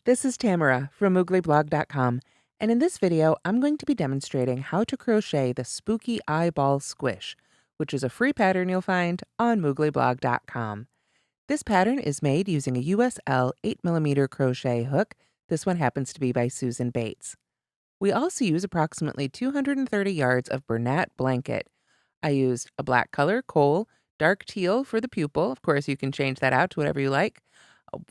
This is Tamara from mooglyblog.com, and in this video, I'm going to be demonstrating how to crochet the Spooky Eyeball Squish, which is a free pattern you'll find on mooglyblog.com. This pattern is made using a USL 8mm crochet hook. This one happens to be by Susan Bates. We also use approximately 230 yards of Bernat blanket. I used a black color, coal, dark teal for the pupil. Of course, you can change that out to whatever you like.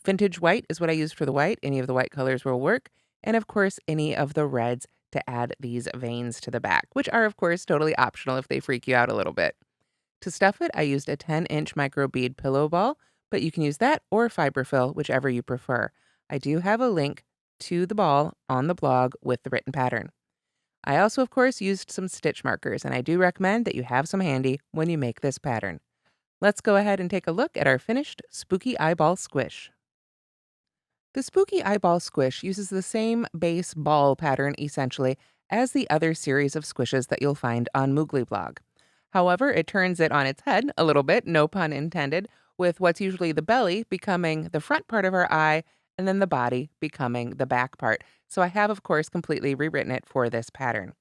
Vintage white is what I used for the white. Any of the white colors will work. And of course, any of the reds to add these veins to the back, which are, of course, totally optional if they freak you out a little bit. To stuff it, I used a 10-inch Microbead Pillow Ball, but you can use that or fiberfill, whichever you prefer. I do have a link to the ball on the blog with the written pattern. I also, of course, used some stitch markers, and I do recommend that you have some handy when you make this pattern. Let's go ahead and take a look at our finished Spooky Eyeball Squish. The Spooky Eyeball Squish uses the same base ball pattern, essentially, as the other series of squishes that you'll find on Moogly blog. However, it turns it on its head a little bit, no pun intended, with what's usually the belly becoming the front part of our eye, and then the body becoming the back part. So I have, of course, completely rewritten it for this pattern.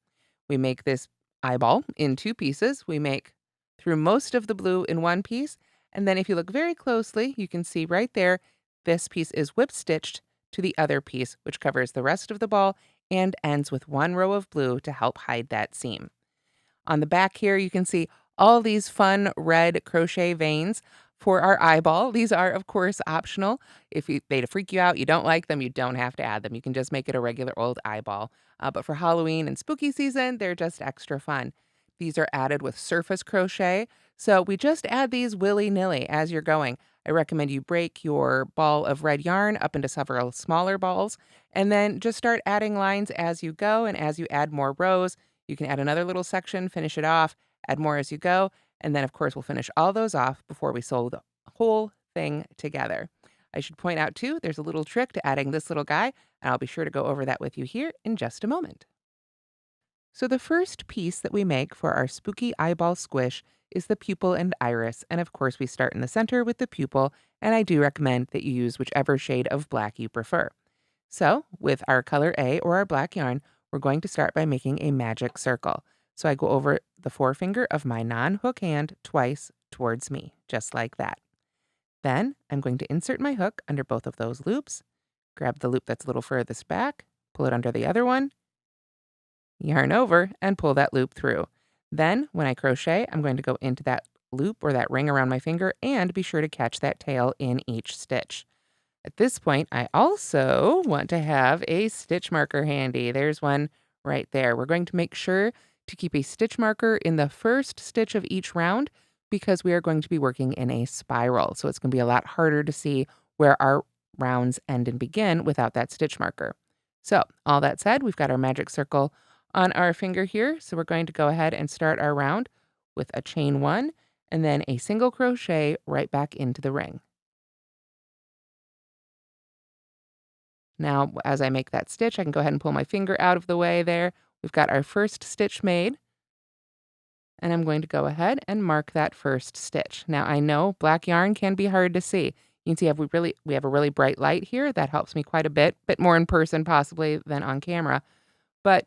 We make this eyeball in two pieces. We make through most of the blue in one piece, and then if you look very closely, you can see right there, this piece is whip stitched to the other piece, which covers the rest of the ball and ends with one row of blue to help hide that seam. On the back here, you can see all these fun red crochet veins for our eyeball. These are, of course, optional. If they freak you out, you don't like them, you don't have to add them. You can just make it a regular old eyeball. But for Halloween and spooky season, they're just extra fun. These are added with surface crochet. So we just add these willy-nilly as you're going. I recommend you break your ball of red yarn up into several smaller balls and then just start adding lines as you go. And as you add more rows, you can add another little section, finish it off, add more as you go. And then, of course, we'll finish all those off before we sew the whole thing together. I should point out, too, there's a little trick to adding this little guy, and I'll be sure to go over that with you here in just a moment. So the first piece that we make for our Spooky Eyeball Squish is the pupil and iris. And of course, we start in the center with the pupil, and I do recommend that you use whichever shade of black you prefer. So with our color A or our black yarn, we're going to start by making a magic circle. So I go over the forefinger of my non-hook hand twice towards me, just like that. Then I'm going to insert my hook under both of those loops, grab the loop that's a little furthest back, pull it under the other one, yarn over, and pull that loop through. Then when I crochet, I'm going to go into that loop or that ring around my finger and be sure to catch that tail in each stitch. At this point, I also want to have a stitch marker handy. There's one right there. We're going to make sure to keep a stitch marker in the first stitch of each round because we are going to be working in a spiral. So it's going to be a lot harder to see where our rounds end and begin without that stitch marker. So all that said, we've got our magic circle on our finger here. So we're going to go ahead and start our round with a chain one and then a single crochet right back into the ring. Now, as I make that stitch, I can go ahead and pull my finger out of the way there. We've got our first stitch made, and I'm going to go ahead and mark that first stitch. Now, I know black yarn can be hard to see. You can see we have a really bright light here. That helps me quite a bit more in person possibly than on camera. But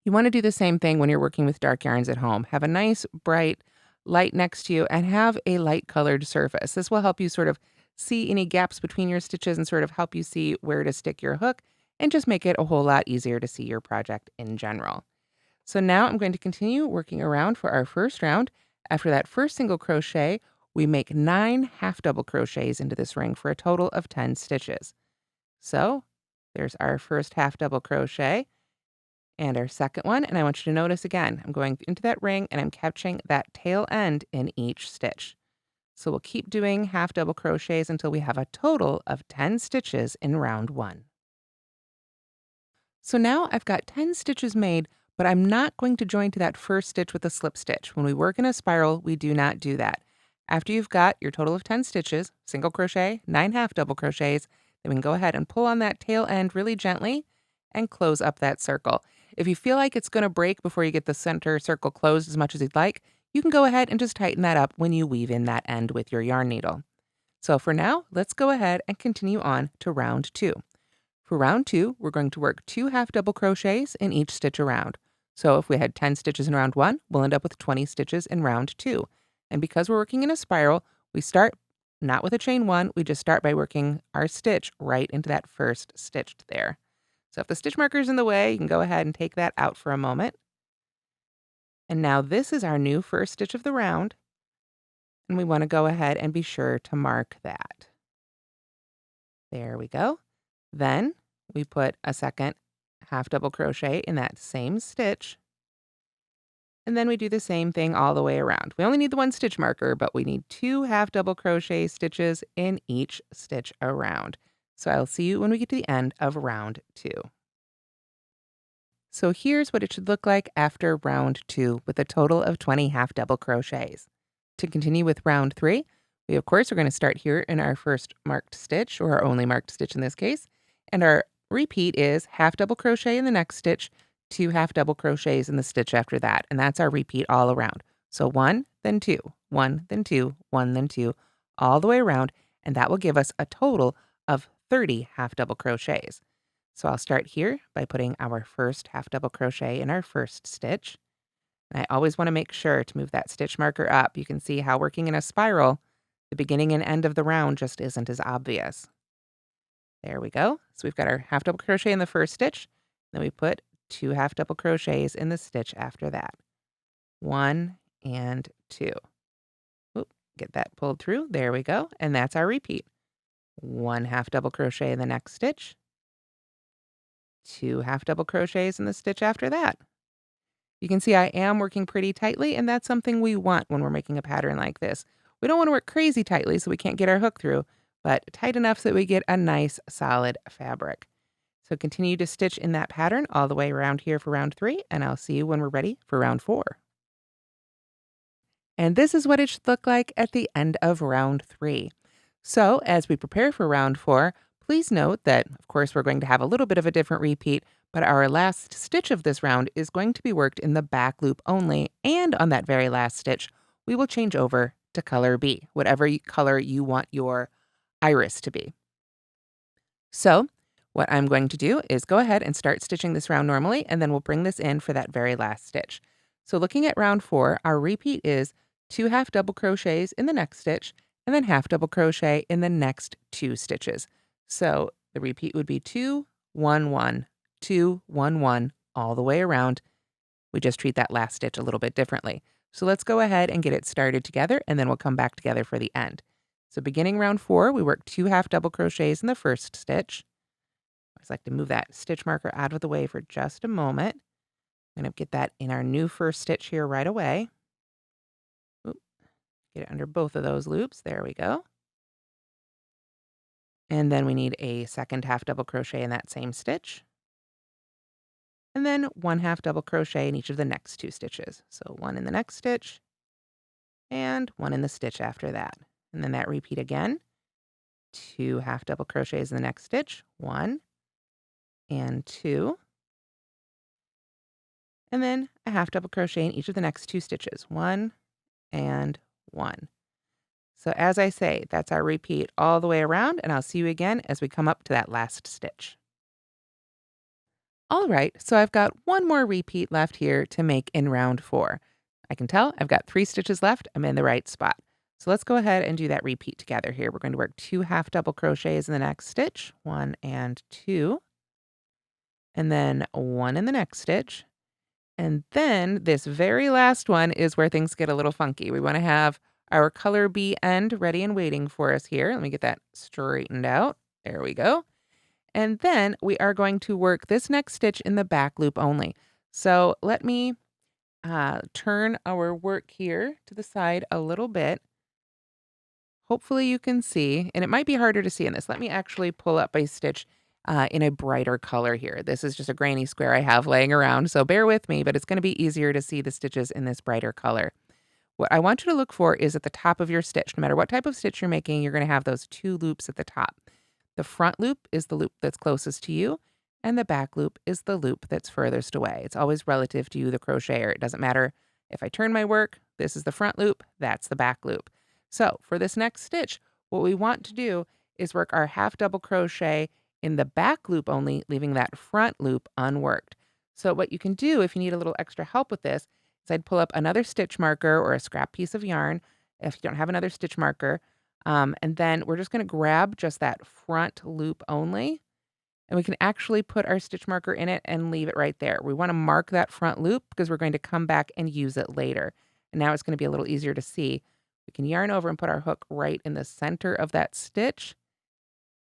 you want to do the same thing when you're working with dark yarns at home. Have a nice bright light next to you and have a light colored surface. This will help you sort of see any gaps between your stitches and sort of help you see where to stick your hook and just make it a whole lot easier to see your project in general. So now I'm going to continue working around for our first round. After that first single crochet, we make 9 half double crochets into this ring for a total of 10 stitches. So there's our first half double crochet and our second one. And I want you to notice again, I'm going into that ring and I'm catching that tail end in each stitch. So we'll keep doing half double crochets until we have a total of 10 stitches in round one. So now I've got 10 stitches made, but I'm not going to join to that first stitch with a slip stitch. When we work in a spiral, we do not do that. After you've got your total of 10 stitches, single crochet, 9 half double crochets, then we can go ahead and pull on that tail end really gently and close up that circle. If you feel like it's going to break before you get the center circle closed as much as you'd like, you can go ahead and just tighten that up when you weave in that end with your yarn needle. So for now, let's go ahead and continue on to round 2. For round 2, we're going to work 2 half double crochets in each stitch around. So if we had 10 stitches in round 1, we'll end up with 20 stitches in round 2. And because we're working in a spiral, we start not with a chain 1, we just start by working our stitch right into that first stitch there. So if the stitch marker is in the way, you can go ahead and take that out for a moment. And now this is our new first stitch of the round, and we want to go ahead and be sure to mark that. There we go. Then we put a second half double crochet in that same stitch. And then we do the same thing all the way around. We only need the one stitch marker, but we need 2 half double crochet stitches in each stitch around. So I'll see you when we get to the end of round 2. So here's what it should look like after round 2 with a total of 20 half double crochets. To continue with round 3, we of course are going to start here in our first marked stitch, or our only marked stitch in this case, and our repeat is half double crochet in the next stitch, 2 half double crochets in the stitch after that, and that's our repeat all around. So 1, then 2, 1, then 2, 1, then 2, all the way around, and that will give us a total of 30 half double crochets. So I'll start here by putting our first half double crochet in our first stitch. And I always want to make sure to move that stitch marker up. You can see how working in a spiral, the beginning and end of the round just isn't as obvious. There we go. So we've got our half double crochet in the first stitch. Then we put 2 half double crochets in the stitch after that. 1 and 2. Oop, get that pulled through. There we go. And that's our repeat. 1 half double crochet in the next stitch. 2 half double crochets in the stitch after that. You can see I am working pretty tightly, and that's something we want when we're making a pattern like this. We don't want to work crazy tightly so we can't get our hook through, but tight enough so that we get a nice solid fabric. So continue to stitch in that pattern all the way around here for round 3, and I'll see you when we're ready for round 4. And this is what it should look like at the end of round 3. So as we prepare for round 4, please note that, of course, we're going to have a little bit of a different repeat, but our last stitch of this round is going to be worked in the back loop only, and on that very last stitch, we will change over to color B, whatever color you want your iris to be. So what I'm going to do is go ahead and start stitching this round normally, and then we'll bring this in for that very last stitch. So looking at round 4, our repeat is 2 half double crochets in the next stitch, and then half double crochet in the next 2 stitches. So the repeat would be 2, 1, 1, 2, 1, 1, all the way around. We just treat that last stitch a little bit differently. So let's go ahead and get it started together, and then we'll come back together for the end. So beginning round 4, we work 2 half double crochets in the first stitch. I just like to move that stitch marker out of the way for just a moment. I'm going to get that in our new first stitch here right away. Oop, get it under both of those loops. There we go. And then we need a second half double crochet in that same stitch. And then 1 half double crochet in each of the next 2 stitches. So 1 in the next stitch and 1 in the stitch after that. And then that repeat again. 2 half double crochets in the next stitch. 1 and 2. And then a half double crochet in each of the next 2 stitches. 1 and 1. So as I say, that's our repeat all the way around, and I'll see you again as we come up to that last stitch. All right, so I've got one more repeat left here to make in round 4. I can tell I've got 3 stitches left. I'm in the right spot. So let's go ahead and do that repeat together here. We're going to work 2 half double crochets in the next stitch, 1 and 2, and then 1 in the next stitch. And then this very last one is where things get a little funky. We want to have our color B end ready and waiting for us here. Let me get that straightened out. There we go. And then we are going to work this next stitch in the back loop only. So let me turn our work here to the side a little bit. Hopefully you can see, and it might be harder to see in this. Let me actually pull up a stitch in a brighter color here. This is just a granny square I have laying around, so bear with me, but it's going to be easier to see the stitches in this brighter color. What I want you to look for is at the top of your stitch. No matter what type of stitch you're making, you're going to have those 2 loops at the top. The front loop is the loop that's closest to you, and the back loop is the loop that's furthest away. It's always relative to you, the crocheter. It doesn't matter if I turn my work, this is the front loop, that's the back loop. So for this next stitch, what we want to do is work our half double crochet in the back loop only, leaving that front loop unworked. So what you can do if you need a little extra help with this is I'd pull up another stitch marker or a scrap piece of yarn if you don't have another stitch marker. And then we're just going to grab just that front loop only. And we can actually put our stitch marker in it and leave it right there. We want to mark that front loop because we're going to come back and use it later. And now it's going to be a little easier to see. We can yarn over and put our hook right in the center of that stitch.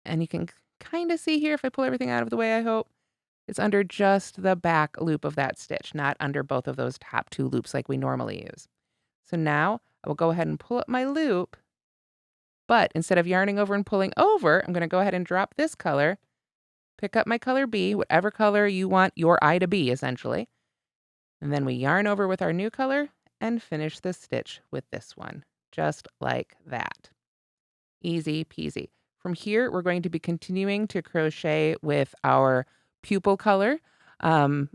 And you can kind of see here if I pull everything out of the way, I hope. It's under just the back loop of that stitch, not under both of those top two loops like we normally use. So now I will go ahead and pull up my loop, but instead of yarning over and pulling over, I'm going to go ahead and drop this color, pick up my color B, whatever color you want your eye to be, essentially. And then we yarn over with our new color and finish the stitch with this one, just like that. Easy peasy. From here, we're going to be continuing to crochet with our pupil color, or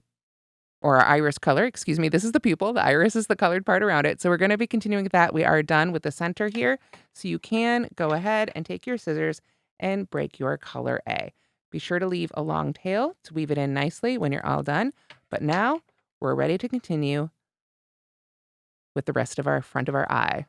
our iris color, excuse me. This is the pupil. The iris is the colored part around it. So we're going to be continuing with that. We are done with the center here. So you can go ahead and take your scissors and break your color A. Be sure to leave a long tail to weave it in nicely when you're all done. But now we're ready to continue with the rest of our front of our eye.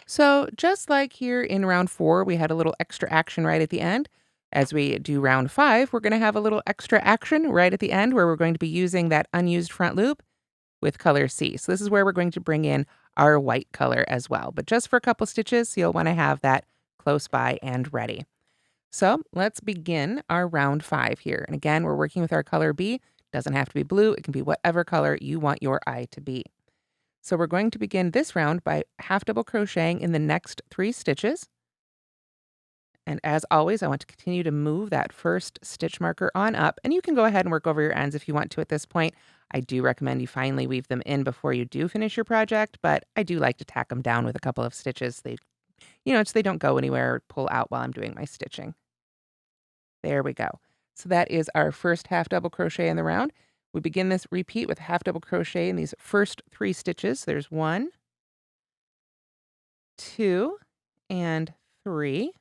So just like here in round 4, we had a little extra action right at the end. As we do round 5, we're going to have a little extra action right at the end where we're going to be using that unused front loop with color C. So this is where we're going to bring in our white color as well, but just for a couple stitches, so you'll want to have that close by and ready. So let's begin our round 5 here. And again, we're working with our color B. Doesn't have to be blue. It can be whatever color you want your eye to be. So we're going to begin this round by half double crocheting in the next 3 stitches. And as always, I want to continue to move that first stitch marker on up, and you can go ahead and work over your ends if you want to at this point. I do recommend you finally weave them in before you do finish your project, but I do like to tack them down with a couple of stitches. So they don't go anywhere or pull out while I'm doing my stitching. There we go. So that is our first half double crochet in the round. We begin this repeat with half double crochet in these first 3 stitches. There's 1, 2, and 3.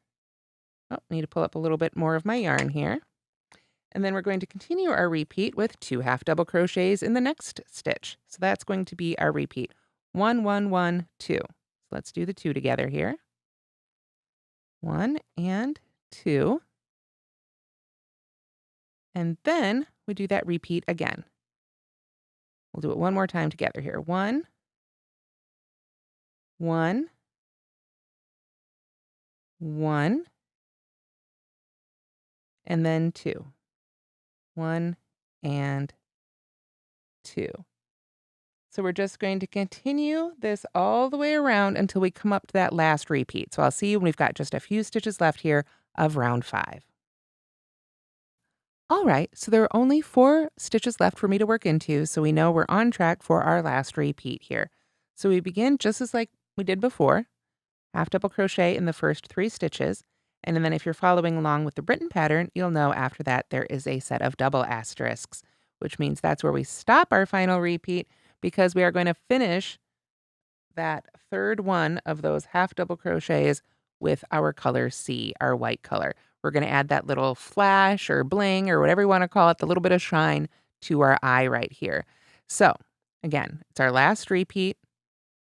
Oh, I need to pull up a little bit more of my yarn here. And then we're going to continue our repeat with 2 half double crochets in the next stitch. So that's going to be our repeat. 1, 1, 1, 2. So let's do the 2 together here. 1 and 2. And then we do that repeat again. We'll do it one more time together here. 1, 1, 1, and then 2. 1 and 2. So we're just going to continue this all the way around until we come up to that last repeat. So I'll see you when we've got just a few stitches left here of round 5. All right, so there are only 4 stitches left for me to work into, so we know we're on track for our last repeat here. So we begin just as like we did before, half double crochet in the first 3 stitches. And then if you're following along with the written pattern, you'll know after that there is a set of double asterisks, which means that's where we stop our final repeat because we are going to finish that third one of those half double crochets with our color C, our white color. We're going to add that little flash or bling or whatever you want to call it, the little bit of shine to our eye right here. So again, it's our last repeat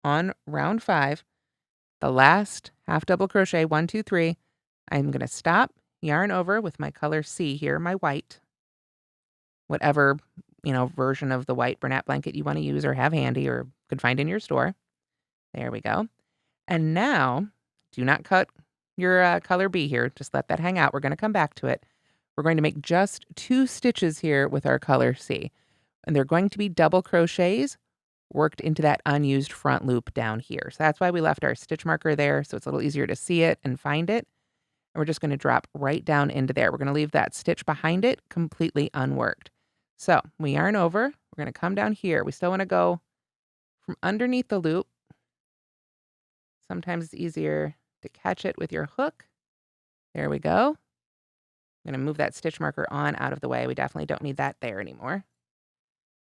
on round 5. The last half double crochet, 1, 2, 3. I'm going to stop, yarn over with my color C here, my white, whatever, version of the white Bernat blanket you want to use or have handy or could find in your store. There we go. And now, do not cut your color B here. Just let that hang out. We're going to come back to it. We're going to make just 2 stitches here with our color C. And they're going to be double crochets worked into that unused front loop down here. So that's why we left our stitch marker there, so it's a little easier to see it and find it. And we're just going to drop right down into there. We're going to leave that stitch behind it completely unworked. So we yarn over. We're going to come down here. We still want to go from underneath the loop. Sometimes it's easier to catch it with your hook. There we go. I'm going to move that stitch marker on out of the way. We definitely don't need that there anymore.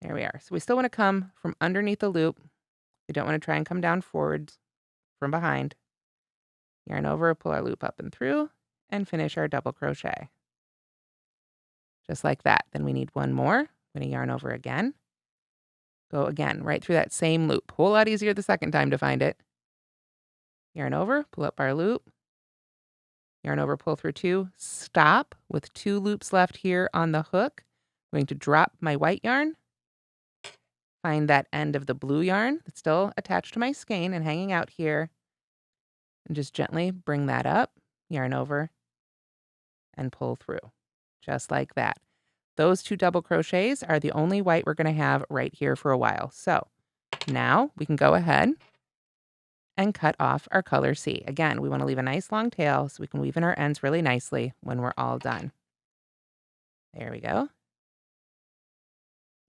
There we are. So we still want to come from underneath the loop. We don't want to try and come down forwards from behind. Yarn over, pull our loop up and through, and finish our double crochet. just like that. Then we need one more. I'm going to yarn over again. Go again, right through that same loop. Whole lot easier the second time to find it. Yarn over, pull up our loop. Yarn over, pull through 2, stop with 2 loops left here on the hook. I'm going to drop my white yarn, find that end of the blue yarn that's still attached to my skein and hanging out here, and just gently bring that up, yarn over, and pull through, just like that. Those 2 double crochets are the only white we're going to have right here for a while. So now we can go ahead and cut off our color C. Again, we want to leave a nice long tail so we can weave in our ends really nicely when we're all done. There we go.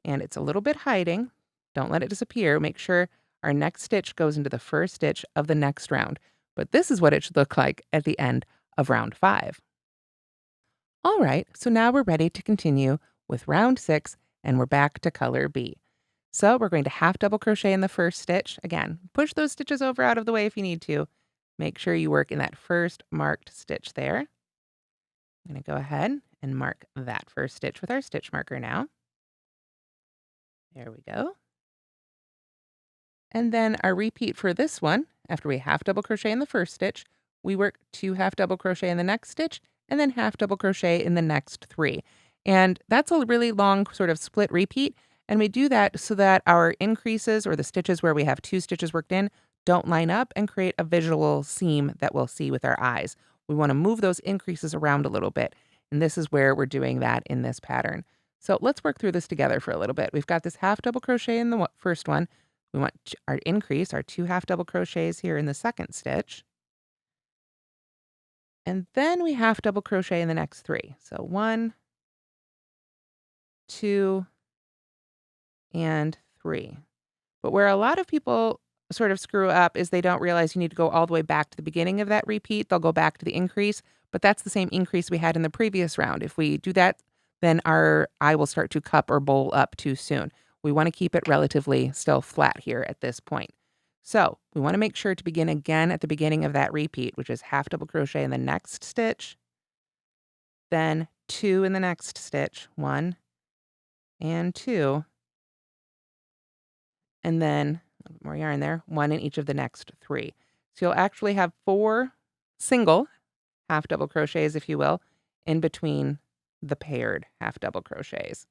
And it's a little bit hiding. Don't let it disappear. Make sure our next stitch goes into the first stitch of the next round. But this is what it should look like at the end of round 5. All right, so now we're ready to continue with round 6, and we're back to color B. So we're going to half double crochet in the first stitch. Again, push those stitches over out of the way if you need to. Make sure you work in that first marked stitch there. I'm going to go ahead and mark that first stitch with our stitch marker now. There we go. And then our repeat for this one, after we half double crochet in the first stitch, we work 2 half double crochet in the next stitch, and then half double crochet in the next 3. And that's a really long sort of split repeat. And we do that so that our increases, or the stitches where we have 2 stitches worked in, don't line up and create a visual seam that we'll see with our eyes. We want to move those increases around a little bit. And this is where we're doing that in this pattern. So let's work through this together for a little bit. We've got this half double crochet in the first one. We want our increase, our 2 half double crochets here in the second stitch. And then we half double crochet in the next 3. So 1, 2, and 3. But where a lot of people sort of screw up is they don't realize you need to go all the way back to the beginning of that repeat. They'll go back to the increase, but that's the same increase we had in the previous round. If we do that, then our eye will start to cup or bowl up too soon. We want to keep it relatively still flat here at this point. So we want to make sure to begin again at the beginning of that repeat, which is half double crochet in the next stitch, then 2 in the next stitch, 1 and 2, and then a little bit more yarn there, 1 in each of the next 3. So you'll actually have 4 single half double crochets, if you will, in between the paired half double crochets.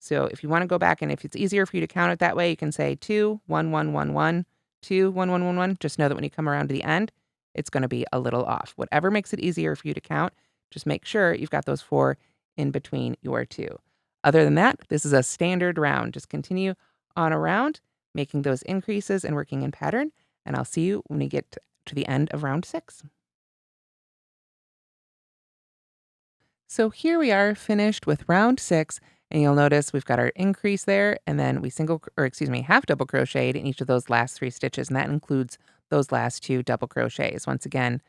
So if you want to go back, and if it's easier for you to count it that way, you can say 2, 1, 1, 1, 1, 2, 1, 1, 1, 1. Just know that when you come around to the end, it's going to be a little off. Whatever makes it easier for you to count, just make sure you've got those 4 in between your 2. Other than that, this is a standard round. Just continue on around, making those increases and working in pattern, and I'll see you when we get to the end of round 6. So here we are finished with round 6, and you'll notice we've got our increase there, and then we half double crocheted in each of those last 3 stitches, and that includes those last 2 double crochets. Once again,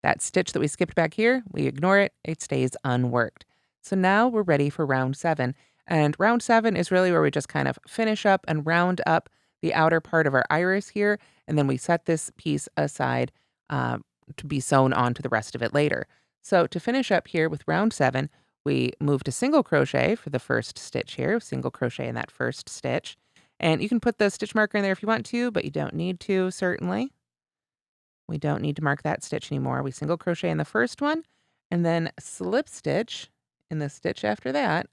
that stitch that we skipped back here, we ignore it, it stays unworked. So now we're ready for round 7, and round 7 is really where we just kind of finish up and round up the outer part of our iris here, and then we set this piece aside to be sewn onto the rest of it later. So to finish up here with round 7, we move to single crochet for the first stitch here, single crochet in that first stitch. And you can put the stitch marker in there if you want to, but you don't need to, certainly. We don't need to mark that stitch anymore. We single crochet in the first one, and then slip stitch in the stitch after that.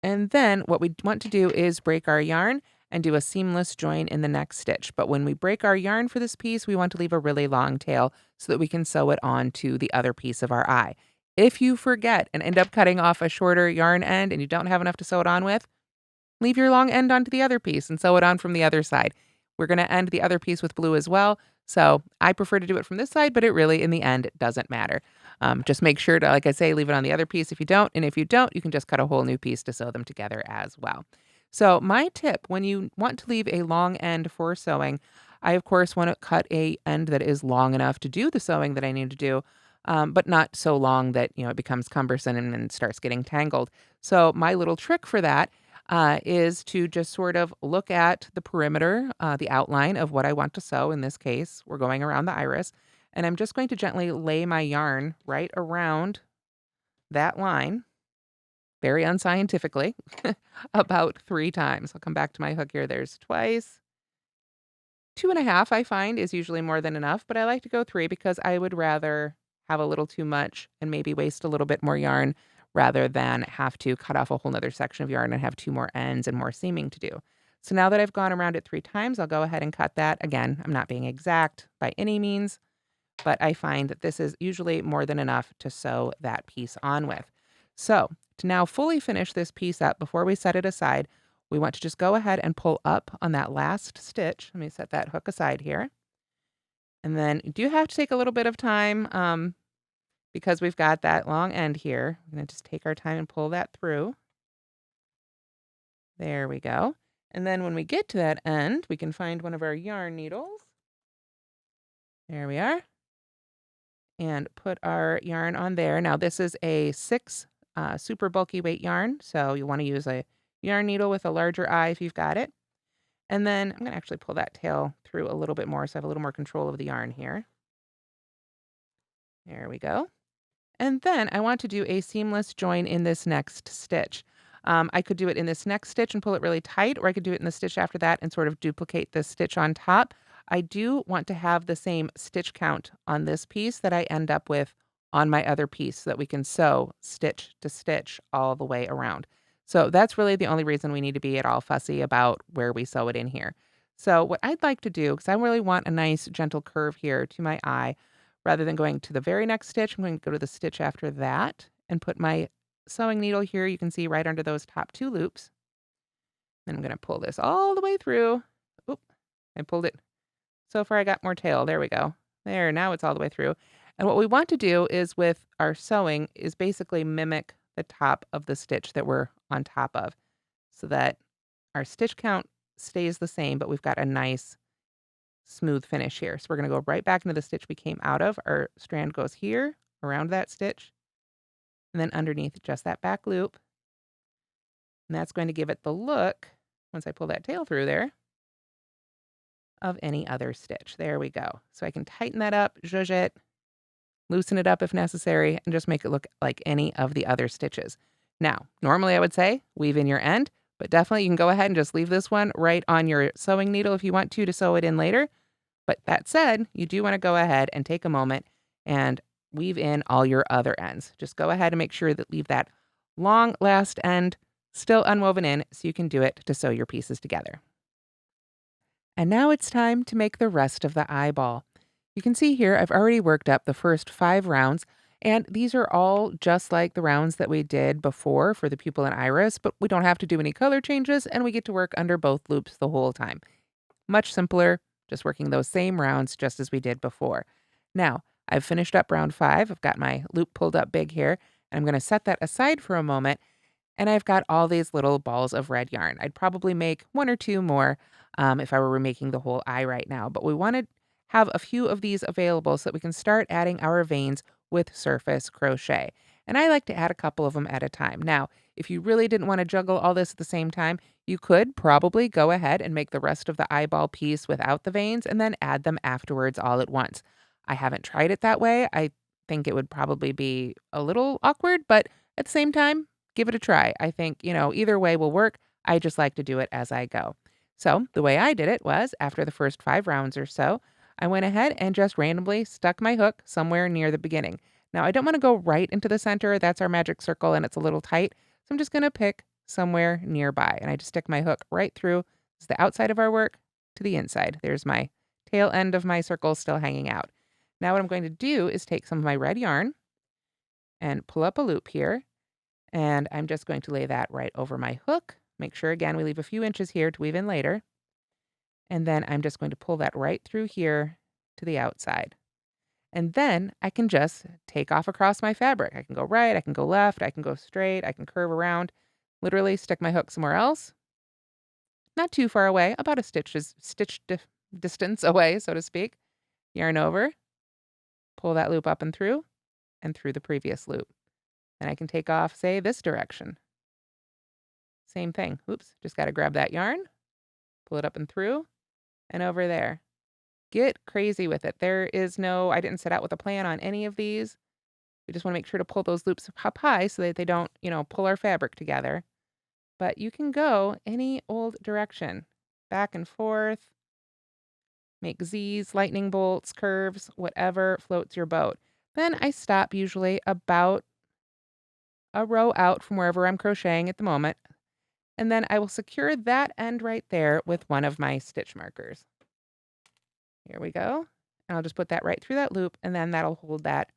And then what we want to do is break our yarn and do a seamless join in the next stitch. But when we break our yarn for this piece, we want to leave a really long tail so that we can sew it onto the other piece of our eye. If you forget and end up cutting off a shorter yarn end and you don't have enough to sew it on with, leave your long end onto the other piece and sew it on from the other side. We're going to end the other piece with blue as well. So I prefer to do it from this side, but it really, in the end, doesn't matter. Just make sure to, like I say, leave it on the other piece if you don't. And if you don't, you can just cut a whole new piece to sew them together as well. So my tip, when you want to leave a long end for sewing, I, of course, want to cut a end that is long enough to do the sewing that I need to do, but not so long that, it becomes cumbersome and starts getting tangled. So my little trick for that is to just sort of look at the perimeter, the outline of what I want to sew. In this case, we're going around the iris, and I'm just going to gently lay my yarn right around that line. very unscientifically, about 3 times. I'll come back to my hook here. There's twice. 2.5 I find is usually more than enough, but I like to go 3 because I would rather have a little too much and maybe waste a little bit more yarn rather than have to cut off a whole nother section of yarn and have 2 more ends and more seaming to do. So now that I've gone around it 3 times, I'll go ahead and cut that. Again, I'm not being exact by any means, but I find that this is usually more than enough to sew that piece on with. So to now fully finish this piece up before we set it aside, we want to just go ahead and pull up on that last stitch. Let me set that hook aside here. And then you do have to take a little bit of time because we've got that long end here. We're going to just take our time and pull that through. There we go. And then when we get to that end, we can find one of our yarn needles. There we are. And put our yarn on there. Now this is a 6 super bulky weight yarn, so you want to use a yarn needle with a larger eye if you've got it. And then I'm going to actually pull that tail through a little bit more so I have a little more control of the yarn here. There we go. And then I want to do a seamless join in this next stitch. I could do it in this next stitch and pull it really tight, or I could do it in the stitch after that and sort of duplicate the stitch on top. I do want to have the same stitch count on this piece that I end up with on my other piece so that we can sew stitch to stitch all the way around. So that's really the only reason we need to be at all fussy about where we sew it in here. So what I'd like to do, because I really want a nice gentle curve here to my eye, rather than going to the very next stitch, I'm going to go to the stitch after that and put my sewing needle here. You can see right under those top 2 loops. Then I'm going to pull this all the way through. Oop, I pulled it. So far I got more tail. There we go. There, now it's all the way through. And what we want to do is with our sewing is basically mimic the top of the stitch that we're on top of so that our stitch count stays the same, but we've got a nice smooth finish here. So we're going to go right back into the stitch we came out of. Our strand goes here around that stitch and then underneath just that back loop. And that's going to give it the look, once I pull that tail through there, of any other stitch. There we go. So I can tighten that up, zhuzh it, loosen it up if necessary, and just make it look like any of the other stitches. Now, normally I would say weave in your end, but definitely you can go ahead and just leave this one right on your sewing needle if you want to sew it in later. But that said, you do want to go ahead and take a moment and weave in all your other ends. Just go ahead and make sure that leave that long last end still unwoven in so you can do it to sew your pieces together. And now it's time to make the rest of the eyeball. You can see here I've already worked up the first 5 rounds, and these are all just like the rounds that we did before for the pupil and iris, but we don't have to do any color changes, and we get to work under both loops the whole time. Much simpler, just working those same rounds just as we did before. Now, I've finished up round 5. I've got my loop pulled up big here, and I'm going to set that aside for a moment, and I've got all these little balls of red yarn. I'd probably make 1 or 2 more if I were making the whole eye right now, but we want to have a few of these available so that we can start adding our veins with surface crochet. And I like to add a couple of them at a time. Now, if you really didn't want to juggle all this at the same time, you could probably go ahead and make the rest of the eyeball piece without the veins and then add them afterwards all at once. I haven't tried it that way. I think it would probably be a little awkward, but at the same time, give it a try. I think, either way will work. I just like to do it as I go. So the way I did it was after the first 5 rounds or so, I went ahead and just randomly stuck my hook somewhere near the beginning. Now, I don't want to go right into the center. That's our magic circle and it's a little tight. So I'm just going to pick somewhere nearby. And I just stick my hook right through. It's the outside of our work to the inside. There's my tail end of my circle still hanging out. Now what I'm going to do is take some of my red yarn and pull up a loop here. And I'm just going to lay that right over my hook. Make sure, again, we leave a few inches here to weave in later. And then I'm just going to pull that right through here to the outside. And then I can just take off across my fabric. I can go right, I can go left, I can go straight, I can curve around, literally stick my hook somewhere else. Not too far away, about a distance away, so to speak. Yarn over, pull that loop up and through the previous loop. And I can take off, say, this direction. Same thing. Oops, just got to grab that yarn, pull it up and through, and over there. Get crazy with it. I didn't set out with a plan on any of these. We just want to make sure to pull those loops up high so that they don't, pull our fabric together. But you can go any old direction, back and forth, make Z's, lightning bolts, curves, whatever floats your boat. Then I stop usually about a row out from wherever I'm crocheting at the moment, and then I will secure that end right there with one of my stitch markers. Here we go. And I'll just put that right through that loop, and then that'll hold that.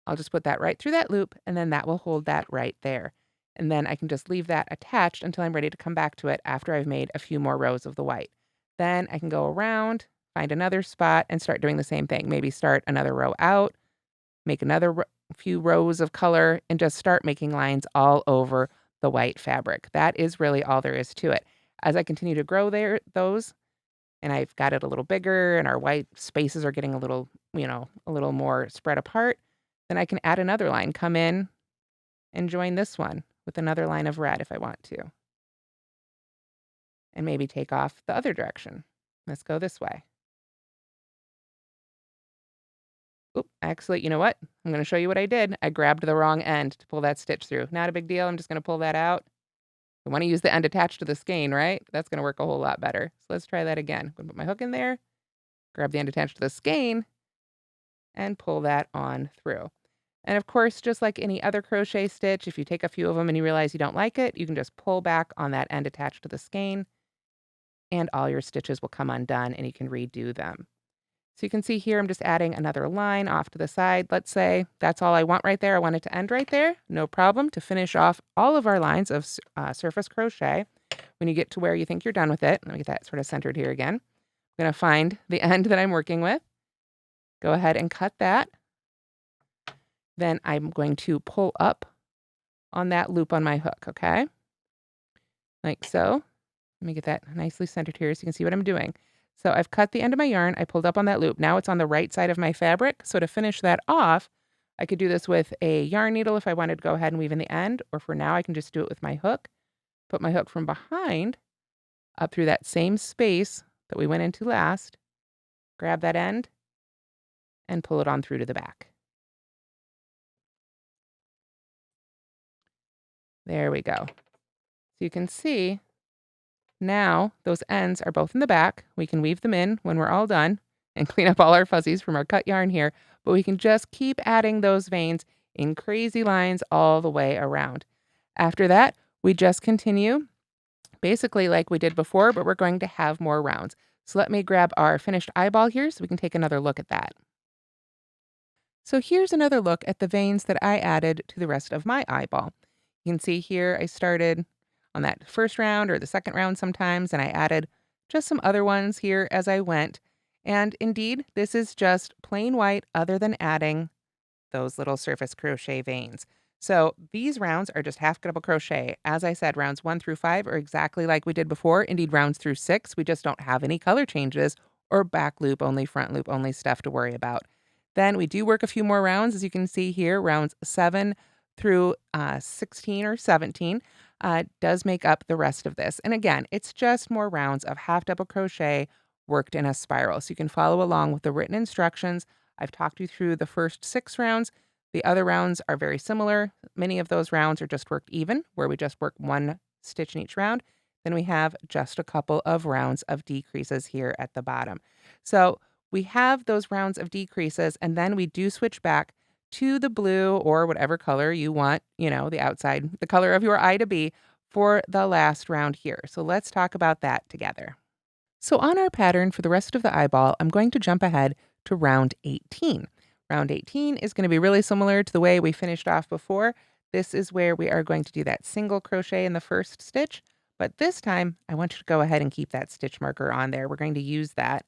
I'll just put that right through that loop, and then that will hold that right there. And then I can just leave that attached until I'm ready to come back to it after I've made a few more rows of the white. Then I can go around, find another spot, and start doing the same thing. Maybe start another row out, make another few rows of color, and just start making lines all over the white fabric. That is really all there is to it. As I continue to grow those, and I've got it a little bigger and our white spaces are getting a little, a little more spread apart, then I can add another line, come in and join this one with another line of red if I want to. And maybe take off the other direction. Let's go this way. Oop, actually, you know what? I'm going to show you what I did. I grabbed the wrong end to pull that stitch through. Not a big deal. I'm just going to pull that out. I want to use the end attached to the skein, right? That's going to work a whole lot better. So let's try that again. I'm going to put my hook in there, grab the end attached to the skein, and pull that on through. And of course, just like any other crochet stitch, if you take a few of them and you realize you don't like it, you can just pull back on that end attached to the skein, and all your stitches will come undone and you can redo them. So you can see here, I'm just adding another line off to the side. Let's say that's all I want right there. I want it to end right there. No problem. To finish off all of our lines of surface crochet, when you get to where you think you're done with it, let me get that sort of centered here again. I'm going to find the end that I'm working with. Go ahead and cut that. Then I'm going to pull up on that loop on my hook, okay? Like so. Let me get that nicely centered here so you can see what I'm doing. So I've cut the end of my yarn, I pulled up on that loop. Now it's on the right side of my fabric. So to finish that off, I could do this with a yarn needle if I wanted to go ahead and weave in the end, or for now I can just do it with my hook. Put my hook from behind up through that same space that we went into last, grab that end, and pull it on through to the back. There we go. So you can see now those ends are both in the back. We can weave them in when we're all done and clean up all our fuzzies from our cut yarn here, but we can just keep adding those veins in crazy lines all the way around. After that, we just continue basically like we did before, but we're going to have more rounds. So let me grab our finished eyeball here so we can take another look at that. So here's another look at the veins that I added to the rest of my eyeball. You can see here I started on that first round or the second round sometimes, and I added just some other ones here as I went. And indeed, this is just plain white other than adding those little surface crochet veins. So these rounds are just half double crochet. As I said, rounds 1 through 5 are exactly like we did before. Indeed, rounds through 6, we just don't have any color changes or back loop only, front loop only stuff to worry about. Then we do work a few more rounds, as you can see here, rounds 7 through 16 or 17 does make up the rest of this. And again, it's just more rounds of half double crochet worked in a spiral. So you can follow along with the written instructions. I've talked you through the first 6 rounds. The other rounds are very similar. Many of those rounds are just worked even, where we just work 1 stitch in each round. Then we have just a couple of rounds of decreases here at the bottom. So we have those rounds of decreases, and then we do switch back to the blue or whatever color you want, the outside, the color of your eye to be for the last round here. So let's talk about that together. So on our pattern for the rest of the eyeball, I'm going to jump ahead to round 18. Round 18 is going to be really similar to the way we finished off before. This is where we are going to do that single crochet in the first stitch, but this time I want you to go ahead and keep that stitch marker on there. We're going to use that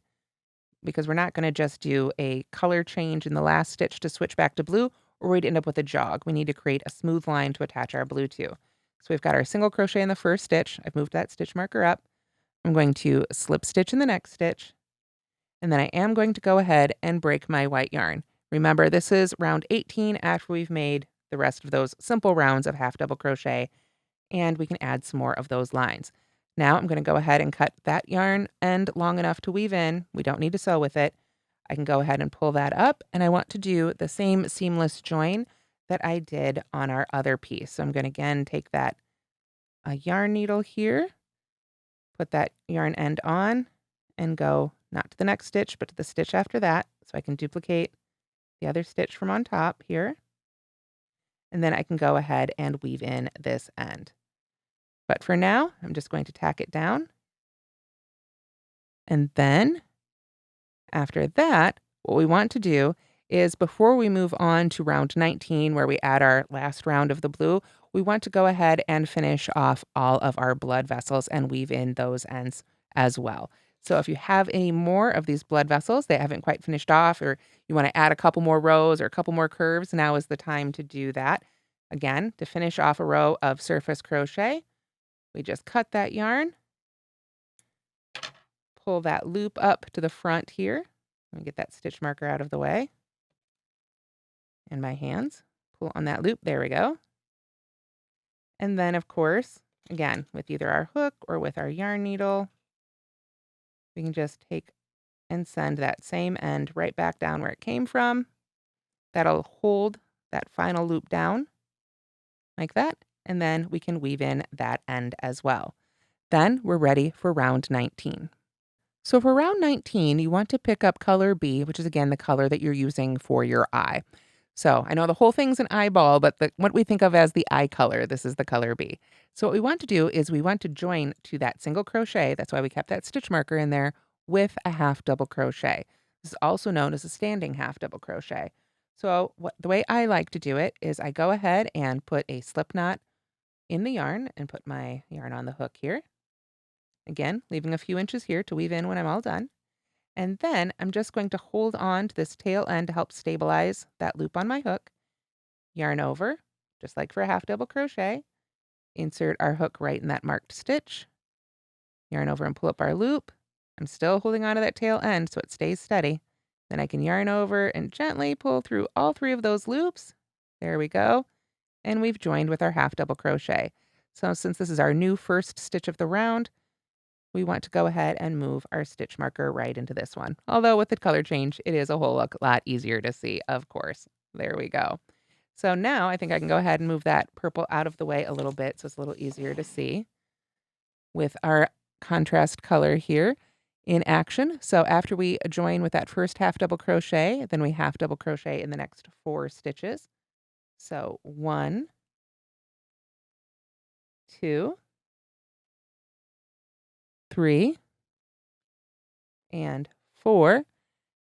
because we're not going to just do a color change in the last stitch to switch back to blue, or we'd end up with a jog. We need to create a smooth line to attach our blue to. So we've got our single crochet in the first stitch. I've moved that stitch marker up. I'm going to slip stitch in the next stitch, and then I am going to go ahead and break my white yarn. Remember, this is round 18 after we've made the rest of those simple rounds of half double crochet, and we can add some more of those lines. Now I'm going to go ahead and cut that yarn end long enough to weave in. We don't need to sew with it. I can go ahead and pull that up, and I want to do the same seamless join that I did on our other piece. So I'm going to again take that yarn needle here, put that yarn end on, and go not to the next stitch, but to the stitch after that. So I can duplicate the other stitch from on top here. And then I can go ahead and weave in this end. But for now, I'm just going to tack it down. And then after that, what we want to do is before we move on to round 19, where we add our last round of the blue, we want to go ahead and finish off all of our blood vessels and weave in those ends as well. So if you have any more of these blood vessels that haven't quite finished off, or you want to add a couple more rows or a couple more curves, now is the time to do that. Again, to finish off a row of surface crochet, we just cut that yarn, pull that loop up to the front here. Let me get that stitch marker out of the way. And my hands, pull on that loop. There we go. And then, of course, again, with either our hook or with our yarn needle, we can just take and send that same end right back down where it came from. That'll hold that final loop down like that. And then we can weave in that end as well. Then we're ready for round 19. So for round 19, you want to pick up color B, which is again the color that you're using for your eye. So I know the whole thing's an eyeball, but what we think of as the eye color, this is the color B. So what we want to do is we want to join to that single crochet. That's why we kept that stitch marker in there with a half double crochet. This is also known as a standing half double crochet. So the way I like to do it is I go ahead and put a slip knot in the yarn and put my yarn on the hook here. Again, leaving a few inches here to weave in when I'm all done. And then I'm just going to hold on to this tail end to help stabilize that loop on my hook. Yarn over, just like for a half double crochet. Insert our hook right in that marked stitch. Yarn over and pull up our loop. I'm still holding on to that tail end so it stays steady. Then I can yarn over and gently pull through all 3 of those loops. There we go. And we've joined with our half double crochet. So since this is our new first stitch of the round, we want to go ahead and move our stitch marker right into this one. Although with the color change, it is a whole lot easier to see, of course. There we go. So now I think I can go ahead and move that purple out of the way a little bit so it's a little easier to see with our contrast color here in action. So after we join with that first half double crochet, then we half double crochet in the next 4 stitches. So 1, 2, 3, and 4,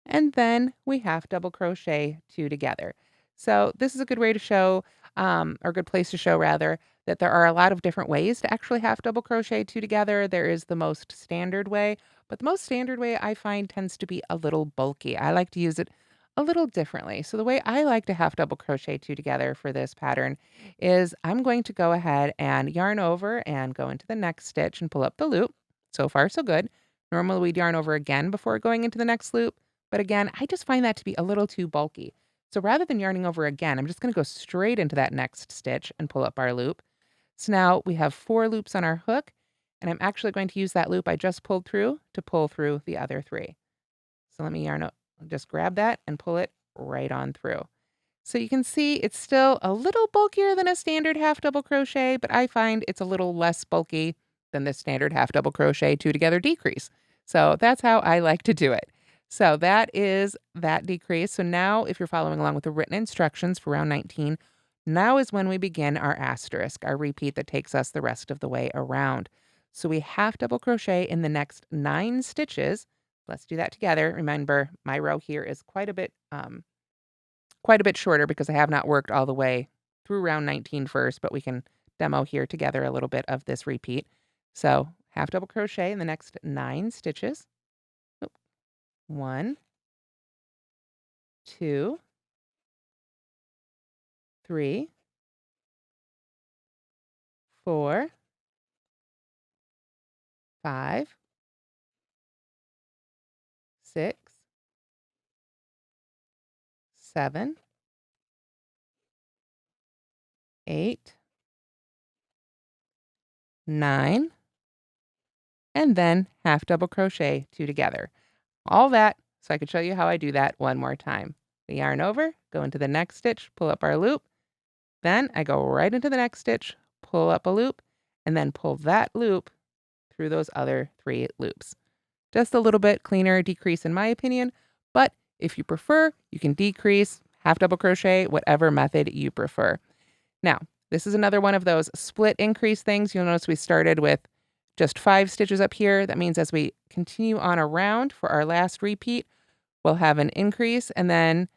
and then we half double crochet 2 together. So this is a good way to show, or a good place to show rather, that there are a lot of different ways to actually half double crochet 2 together. There is the most standard way, but the most standard way I find tends to be a little bulky. I like to use it a little differently. So the way I like to half double crochet 2 together for this pattern is I'm going to go ahead and yarn over and go into the next stitch and pull up the loop. So far, so good. Normally we'd yarn over again before going into the next loop, but again, I just find that to be a little too bulky. So rather than yarning over again, I'm just going to go straight into that next stitch and pull up our loop. So now we have 4 loops on our hook, and I'm actually going to use that loop I just pulled through to pull through the other 3. So let me just grab that and pull it right on through. So you can see it's still a little bulkier than a standard half double crochet, but I find it's a little less bulky than the standard half double crochet 2 together decrease. So that's how I like to do it. So that is that decrease. So now if you're following along with the written instructions for round 19, now is when we begin our asterisk, our repeat that takes us the rest of the way around. So we half double crochet in the next 9 stitches. Let's do that together. Remember, my row here is quite a bit shorter because I have not worked all the way through round 19 first, but we can demo here together a little bit of this repeat. So half double crochet in the next 9 stitches. 1, 2, 3, 4, 5, 6, 7, 8, 9, and then half double crochet 2 together. All that So I could show you how I do that one more time. The yarn over, go into the next stitch, pull up our loop. Then I go right into the next stitch, pull up a loop, and then pull that loop through those other 3 loops. Just a little bit cleaner decrease in my opinion, but if you prefer, you can decrease, half double crochet, whatever method you prefer. Now, this is another one of those split increase things. You'll notice we started with just 5 stitches up here. That means as we continue on around for our last repeat, we'll have an increase, and then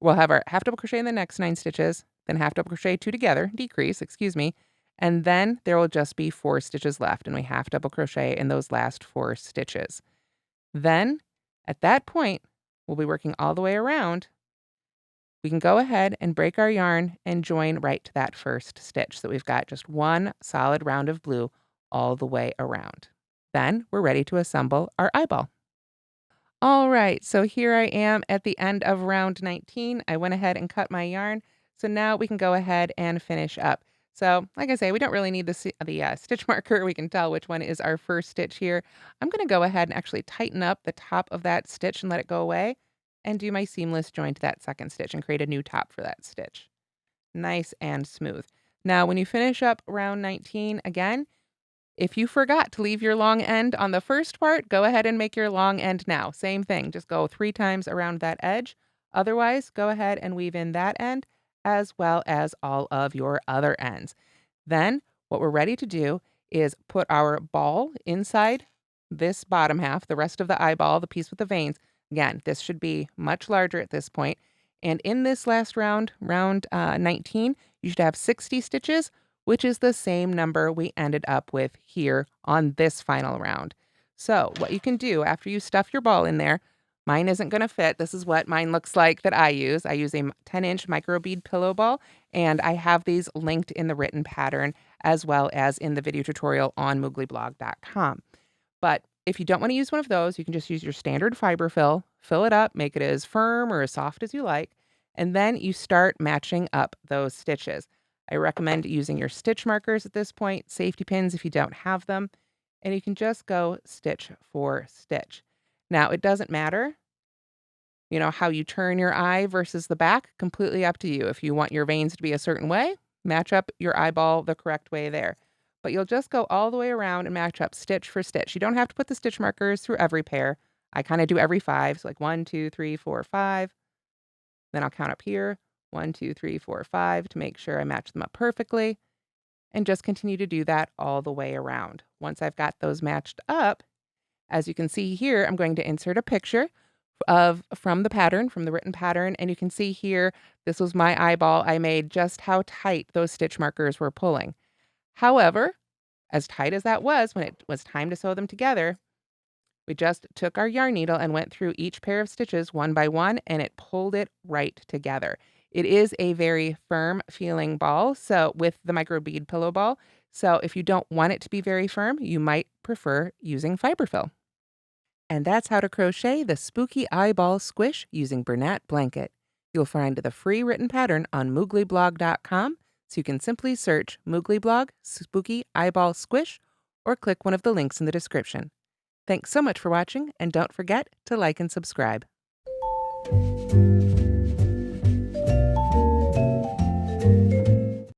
we'll have our half double crochet in the next 9 stitches, then half double crochet 2 together, decrease, excuse me, and then there will just be 4 stitches left, and we half double crochet in those last 4 stitches. Then, at that point, we'll be working all the way around. We can go ahead and break our yarn and join right to that first stitch. So we've got just one solid round of blue all the way around. Then we're ready to assemble our eyeball. All right, so here I am at the end of round 19. I went ahead and cut my yarn. So now we can go ahead and finish up. So like I say, we don't really need the stitch marker. We can tell which one is our first stitch here. I'm going to go ahead and actually tighten up the top of that stitch and let it go away and do my seamless join to that second stitch and create a new top for that stitch. Nice and smooth. Now, when you finish up round 19 again, if you forgot to leave your long end on the first part, go ahead and make your long end now. Same thing, just go 3 times around that edge. Otherwise, go ahead and weave in that end as well as all of your other ends. Then what we're ready to do is put our ball inside this bottom half, the rest of the eyeball, the piece with the veins. Again, this should be much larger at this point. And in this last round, round 19, you should have 60 stitches, which is the same number we ended up with here on this final round. So what you can do after you stuff your ball in there, mine isn't going to fit. This is what mine looks like that I use. I use a 10-inch microbead pillow ball, and I have these linked in the written pattern as well as in the video tutorial on mooglyblog.com. But if you don't want to use one of those, you can just use your standard fiber fill it up, make it as firm or as soft as you like, and then you start matching up those stitches. I recommend using your stitch markers at this point, safety pins if you don't have them, and you can just go stitch for stitch. Now, it doesn't matter, how you turn your eye versus the back, completely up to you. If you want your veins to be a certain way, match up your eyeball the correct way there. But you'll just go all the way around and match up stitch for stitch. You don't have to put the stitch markers through every pair. I kind of do every 5, so like 1, 2, 3, 4, 5. Then I'll count up here. 1, 2, 3, 4, 5 to make sure I match them up perfectly, and just continue to do that all the way around. Once I've got those matched up, as you can see here, I'm going to insert a picture from the pattern, from the written pattern, and you can see here, this was my eyeball. I made just how tight those stitch markers were pulling. However, as tight as that was, when it was time to sew them together, we just took our yarn needle and went through each pair of stitches one by one, and it pulled it right together. It is a very firm feeling ball, so with the microbead pillow ball. So if you don't want it to be very firm, you might prefer using fiber fill. And that's how to crochet the Spooky Eyeball Squish using Bernat blanket. You'll find the free written pattern on mooglyblog.com, so you can simply search Moogly Blog Spooky Eyeball Squish or click one of the links in the description. Thanks so much for watching, and don't forget to like and subscribe.